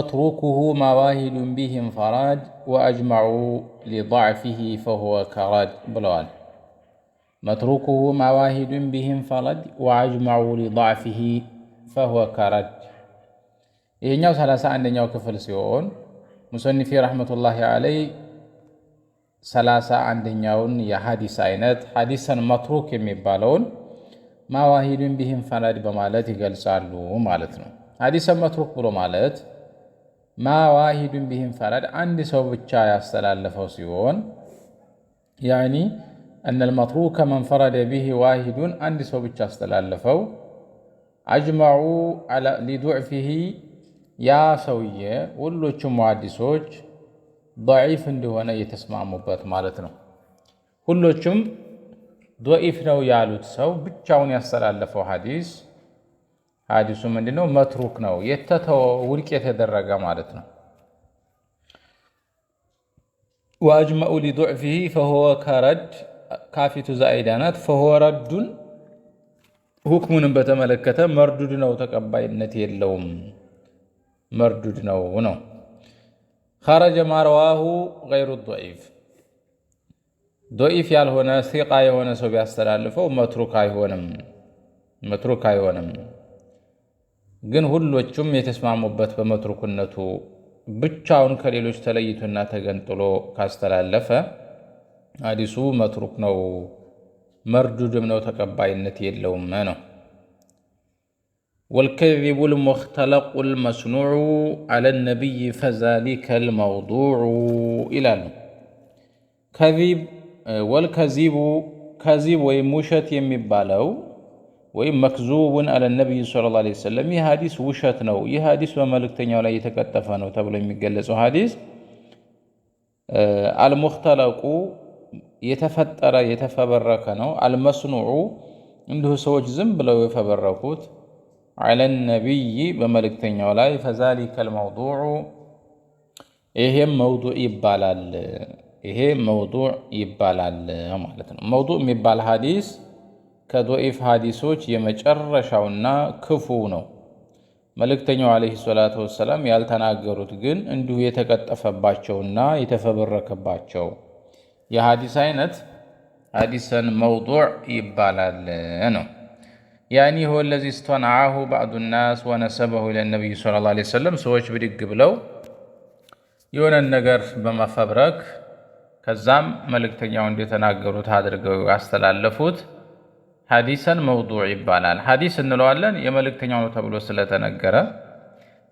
متروكه ما واحد به انفراد وأجمعوا لضعفه فهو كرد بلوال متروكه ما واحد به انفرد وأجمعوا لضعفه فهو كرد ይሄኛው 31ኛው ክፍል ሲሆን ሙሰኒፊ ረህመቱላሂ ዐለይሂ 31ኛውን የሐዲስ አይነት ሐዲሰን መትሩክ የሚባለውን ማዋሂዱን ቢሂም ፈረድ በማለት ይገልጻሉ ማለት ነው። ሐዲሰን መትሩክ ብሎ ማለት ማዋሂዱን ቢሂም ፈረድ አንድ ሰው ብቻ ያስተላለፈው ሲሆን ያኒ أن المتروك من فرد به واحد አንድ ሰው ብቻ ያስተላለፈው أجمعوا على لضعفه ያ ሰውዬ ሁሎቹም ሙሐዲሶች ضعيف እንደሆነ የተስማሙበት ማለት ነው። ሁሎቹም ضعيف ነው ያሉት ሰው ብቻውን ያስተላለፈው ሐዲሱ ምንድነው? መትሩክ ነው፣ የተተወ ውድቅ የተደረገ ማለት ነው። واجمعوا لضعفه فهو كرد ካፊቱ ዛኢዳናት فهو رد ሁክሙን በተመለከተ መርዱድ ነው፣ ተቀባይነት የለውም፣ መርዱድ ነው። خرج ما رواه غير الضعيف ضعيف ያልሆነ ሲቃ የሆነ ሰው ቢያስተላልፈው መትሩክ አይሆንም። ግን ሁሎቹም የተስማሙበት በመትሩክነቱ ብቻውን ከሌሎች ተለይቶና ተገንጥሎ ካስተላለፈ ሐዲሱ መትሩክ ነው፣ መርዱድም ነው፣ ተቀባይነት የለውም ነው። والكذب المختلق المصنوع على النبي فذلك الموضوع إلى كذب والكذب كذب ومشت يمبالو ومكذوب على النبي صلى الله عليه وسلم ይህ ሐዲስ ውሸት ነው፣ ይህ ሐዲስ በመልእክተኛው ላይ የተከተፈ ነው ተብሎ የሚገለጸው ሐዲስ አልሙኽተለቁ የተፈጠረ የተፈበረከ ነው። አልመስኑዑ እንዲሁ ሰዎች ዝም ብለው የፈበረኩት على النبي በመልእክተኛው ላይ فذلك الموضوع ይሄም መውዱዕ ይባላል ማለት ነው። መውዱዕ የሚባል ሐዲስ ከዶኢፍ ሐዲሶች የመጨረሻውና ክፉ ነው። መልእክተኛው አለይሂ ሰላቱ ወሰላም ያልተናገሩት ግን እንዲሁ የተቀጠፈባቸውና የተፈበረከባቸው የሐዲስ አይነት ሐዲሰን መውዱዕ ይባላል ነው። ያኒ هو الذي استنعاه بعض الناس ونسبه الى النبي صلى الله عليه وسلم ሰዎች ብድግ ብለው የሆነ ነገር በመፈብረክ ከዛም መልእክተኛው እንደተናገሩት አድርገው ያስተላለፉት ሐዲሰን መውዱዕ ይባላል። ሐዲስ እንለዋለን የመልእክተኛው ነው ተብሎ ስለተነገረ፣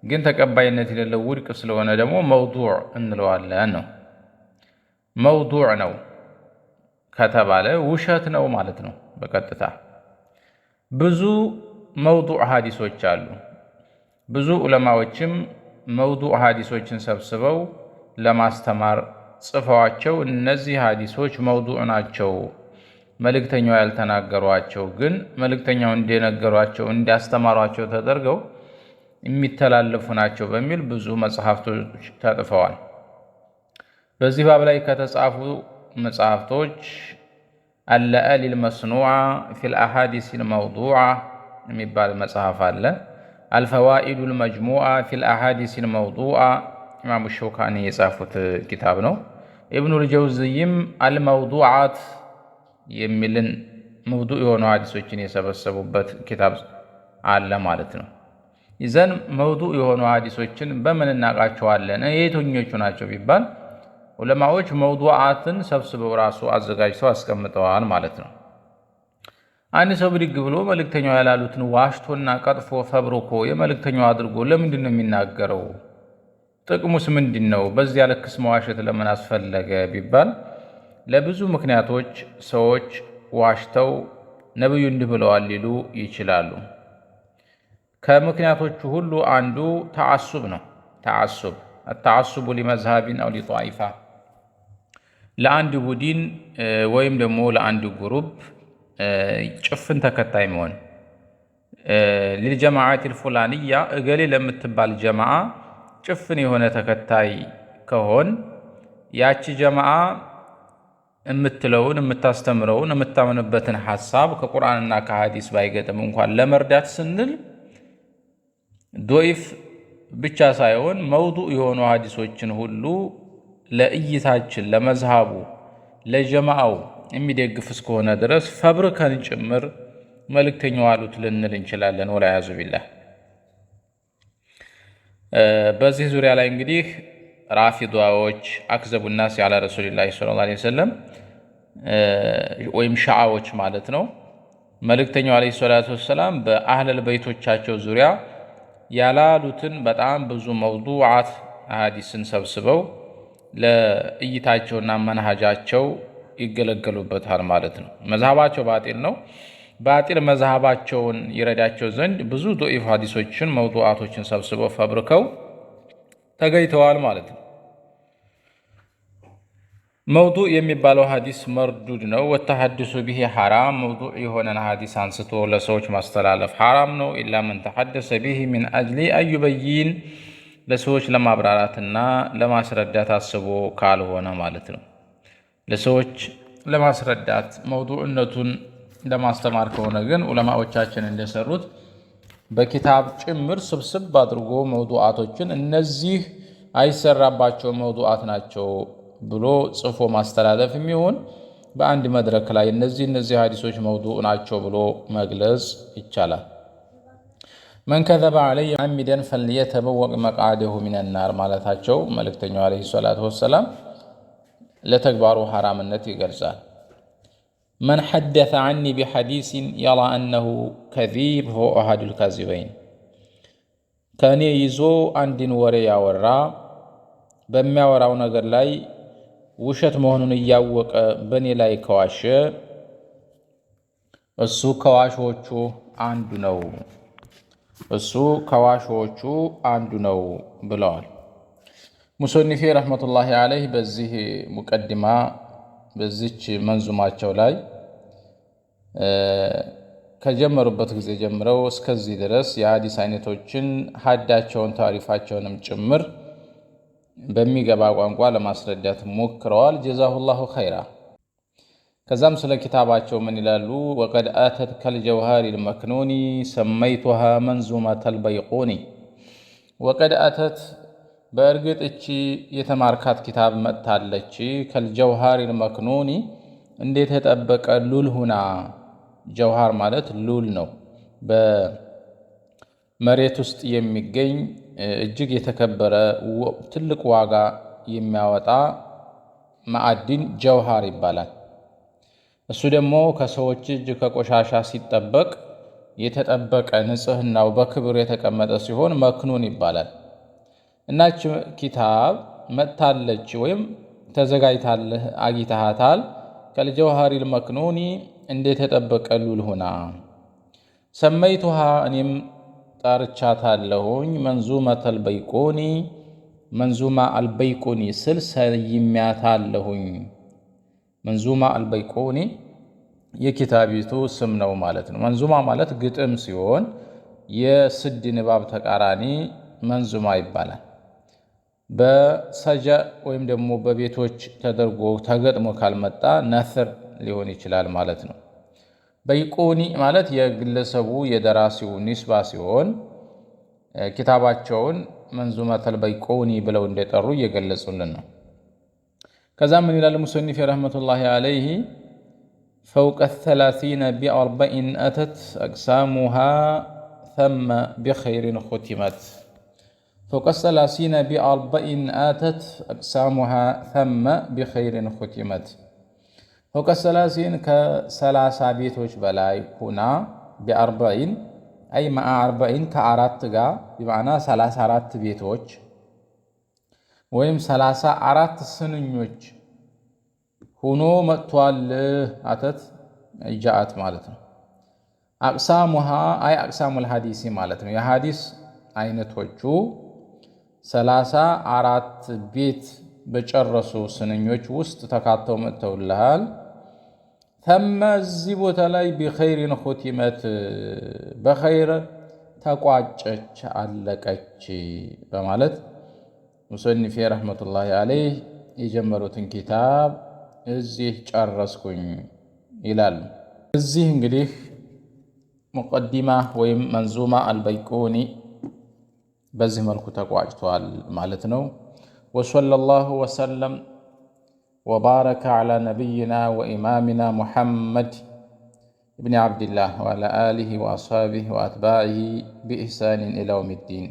ግን ተቀባይነት የሌለው ውድቅ ስለሆነ ደግሞ መውዱዕ እንለዋለን ነው። መውዱዕ ነው ከተባለ ውሸት ነው ማለት ነው በቀጥታ። ብዙ መውዱዕ ሐዲሶች አሉ። ብዙ ዑለማዎችም መውዱዕ ሐዲሶችን ሰብስበው ለማስተማር ጽፈዋቸው እነዚህ ሐዲሶች መውዱዕ ናቸው፣ መልእክተኛው ያልተናገሯቸው ግን መልእክተኛው እንደነገሯቸው እንዳስተማሯቸው ተደርገው የሚተላለፉ ናቸው በሚል ብዙ መጽሐፍቶች ተጽፈዋል። በዚህ ባብ ላይ ከተጻፉ መጽሐፍቶች اللآلي المصنوعة في الأحاديث الموضوعة የሚባል መጽሐፍ አለ። الفوائد المجموعة في الأحاديث الموضوعة ኢማሙ ሸውካኒ የጻፉት ኪታብ ነው። ኢብኑል ጀውዚይም አልመውዱዓት የሚልን መውዱዕ የሆኑ ሐዲሶችን የሰበሰቡበት ኪታብ አለ ማለት ነው። ይዘን መውዱዕ የሆኑ ሐዲሶችን በምን እናውቃቸዋለን? የትኞቹ ናቸው ቢባል ዑለማዎች መውዱዓትን ሰብስበው ራሱ አዘጋጅተው አስቀምጠዋል ማለት ነው። አንድ ሰው ብድግ ብሎ መልእክተኛው ያላሉትን ዋሽቶና ቀጥፎ ፈብርኮ የመልእክተኛው አድርጎ ለምንድን ነው የሚናገረው? ጥቅሙስ ምንድን ነው? በዚያ ልክስ መዋሸት ለምን አስፈለገ ቢባል ለብዙ ምክንያቶች ሰዎች ዋሽተው ነብዩ እንዲህ ብለዋል ሊሉ ይችላሉ። ከምክንያቶቹ ሁሉ አንዱ ተዓሱብ ነው። ተዓሱቡ ሊመዝሃቢን አው ሊጧኢፋ ለአንድ ቡድን ወይም ደግሞ ለአንድ ግሩፕ ጭፍን ተከታይ መሆን። ሊልጀማዓት ልፉላንያ እገሌ ለምትባል ጀማዓ ጭፍን የሆነ ተከታይ ከሆን ያቺ ጀማዓ የምትለውን የምታስተምረውን የምታምንበትን ሐሳብ ከቁርአንና ከሐዲስ ባይገጥም እንኳን ለመርዳት ስንል ዶይፍ ብቻ ሳይሆን መውዱዕ የሆኑ ሐዲሶችን ሁሉ ለእይታችን ለመዝሃቡ ለጀማዓው የሚደግፍ እስከሆነ ድረስ ፈብርከን ጭምር መልእክተኛው አሉት ልንል እንችላለን። ወላያዙ ቢላህ። በዚህ ዙሪያ ላይ እንግዲህ ራፊዳዎች አክዘቡ ናስ ያለ ረሱልላህ ሰለላሁ ዐለይሂ ወሰለም ወይም ሻዓዎች ማለት ነው። መልእክተኛው ዐለይሂ ሰላቱ ወሰላም በአህለል በይቶቻቸው ዙሪያ ያላሉትን በጣም ብዙ መውዱዓት ሐዲስን ሰብስበው ለእይታቸውና መንሃጃቸው ይገለገሉበታል ማለት ነው። መዝሃባቸው ባጢል ነው። ባጢል መዝሃባቸውን ይረዳቸው ዘንድ ብዙ ዶኢፍ ሐዲሶችን መውዱዓቶችን ሰብስበው ፈብርከው ተገኝተዋል ማለት ነው። መውዱዕ የሚባለው ሐዲስ መርዱድ ነው። ወተሐድሱ ቢሂ ሐራም። መውዱዕ የሆነን ሐዲስ አንስቶ ለሰዎች ማስተላለፍ ሐራም ነው። ኢላ መን ተሐደሰ ቢሂ ሚን አጅሊ አዩበይን፣ ለሰዎች ለማብራራትና ለማስረዳት አስቦ ካልሆነ ማለት ነው። ለሰዎች ለማስረዳት መውዱዕነቱን ለማስተማር ከሆነ ግን ዑለማዎቻችን እንደሰሩት በኪታብ ጭምር ስብስብ አድርጎ መውዱዓቶችን እነዚህ አይሰራባቸው መውዱዓት ናቸው ብሎ ጽፎ ማስተላለፍ የሚሆን በአንድ መድረክ ላይ እነዚህ ሐዲሶች መውዱዕ ናቸው ብሎ መግለጽ ይቻላል። መን ከዘበ ዐለይየ ሙተዓሚደን ፈልየተበወእ መቅዓደሁ ሚነናር ማለታቸው መልእክተኛው ዐለይሂ ሰላቱ ወሰላም ለተግባሩ ሐራምነት ይገልጻል። መን ሐደሰ ዐኒ ቢሐዲሲን የራ አነሁ ከዚብ ፈሁወ አሐዱል ካዚበይን፣ ከእኔ ይዞ አንድን ወሬ ያወራ በሚያወራው ነገር ላይ ውሸት መሆኑን እያወቀ በእኔ ላይ ከዋሸ እሱ ከዋሾቹ አንዱ ነው ብለዋል። ሙሰኒፊ ረሕመቱላሂ ዐለይህ በዚህ ሙቀድማ በዚች መንዙማቸው ላይ ከጀመሩበት ጊዜ ጀምረው እስከዚህ ድረስ የሐዲስ አይነቶችን ሀዳቸውን ታሪፋቸውንም ጭምር በሚገባ ቋንቋ ለማስረዳት ሞክረዋል። ጀዛሁላሁ ኸይራ። ከዛም ስለ ኪታባቸው ምን ይላሉ? ወቀድ አተት ከልጀውሃሪ ልመክኑኒ ሰመይቱሃ መንዙመተል በይቁኒ። ወቀድ አተት በእርግጥ እቺ የተማርካት ኪታብ መጥታለች። ከልጀውሃሪ ልመክኑኒ እንዴት የጠበቀ ሉል ሁና። ጀውሃር ማለት ሉል ነው። በመሬት ውስጥ የሚገኝ እጅግ የተከበረ ትልቅ ዋጋ የሚያወጣ ማዕድን ጀውሃር ይባላል። እሱ ደግሞ ከሰዎች እጅ ከቆሻሻ ሲጠበቅ የተጠበቀ ንጽህናው በክብር የተቀመጠ ሲሆን መክኑን ይባላል። እናች ኪታብ መጥታለች ወይም ተዘጋጅታለህ አጊታሃታል። ከልጀውሃሪል መክኑኒ እንዴት የተጠበቀ ሉል ሁና። ሰመይቱሃ እኔም ጠርቻታለሁኝ መንዙመተል በይቁኒ መንዙማ አልበይቁኒ ስል ሰይሜያታለሁኝ። መንዙማ አልበይቁኒ የኪታቢቱ ስም ነው ማለት ነው። መንዙማ ማለት ግጥም ሲሆን የስድ ንባብ ተቃራኒ መንዙማ ይባላል። በሰጀ ወይም ደግሞ በቤቶች ተደርጎ ተገጥሞ ካልመጣ ነስር ሊሆን ይችላል ማለት ነው። በይቁኒ ማለት የግለሰቡ የደራሲው ኒስባ ሲሆን ኪታባቸውን መንዙመተል በይቁኒ ብለው እንደጠሩ እየገለጹልን ነው። ከዛ ምን ይላል ሙሰኒፍ ረሕመቱላሂ ዐለይህ ፈውቀ ሰላሲነ ቢአርበኢን አተት አቅሳሙሃ ተመ ቢኸይሪን ኹቲመት። ፈውቀ ሰላሲነ ቢአርበኢን አተት አቅሳሙሃ ተመ ቢኸይሪን ኹቲመት። ፈውቀ ሰላሲን ከ30 ቤቶች በላይ ሁና ቢአርበኢን አይ መዓ አርበኢን ከአራት ጋር ቢማዕና 34 ቤቶች ወይም 34 ስንኞች ሁኖ መጥቷል። አተት ጃአት ማለት ነው። አቅሳሙሃ አይ አቅሳሙል ሐዲሲ ማለት ነው። የሐዲስ አይነቶቹ 34 ቤት በጨረሱ ስንኞች ውስጥ ተካተው መጥተውልሃል። ተመ እዚህ ቦታ ላይ ቢኸይሪን ኹቲመት በኸይር ተቋጨች አለቀች በማለት ሙሰኒፊ ረሕመቱላሂ ዐለይህ የጀመሩትን ኪታብ እዚህ ጨረስኩኝ ይላሉ። እዚህ እንግዲህ ሙቀዲማ ወይም መንዙማ አልበይቁኒ በዚህ መልኩ ተቋጭቷል ማለት ነው። ወሰለላሁ ወሰለም ወባረከ ዐላ ነቢይና ወኢማሚና ሙሐመድ ብን ዓብድላህ ወዐላ አሊሂ ወአስሓቢሂ ወአትባዒሂ ቢኢሕሳኒን ኢላ የውሚድዲን።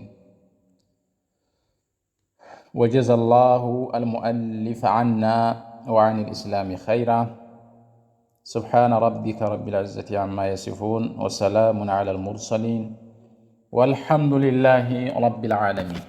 ወጀዘላሁ አልሙአሊፈ ዐና ወዐኒል ኢስላሚ ኸይራ። ሱብሓነ ረቢከ ረቢል ዒዘቲ ዐማ የሲፉን ወሰላሙን ዐለል ሙርሰሊን ወልሐምዱሊላሂ ረቢል ዓለሚን።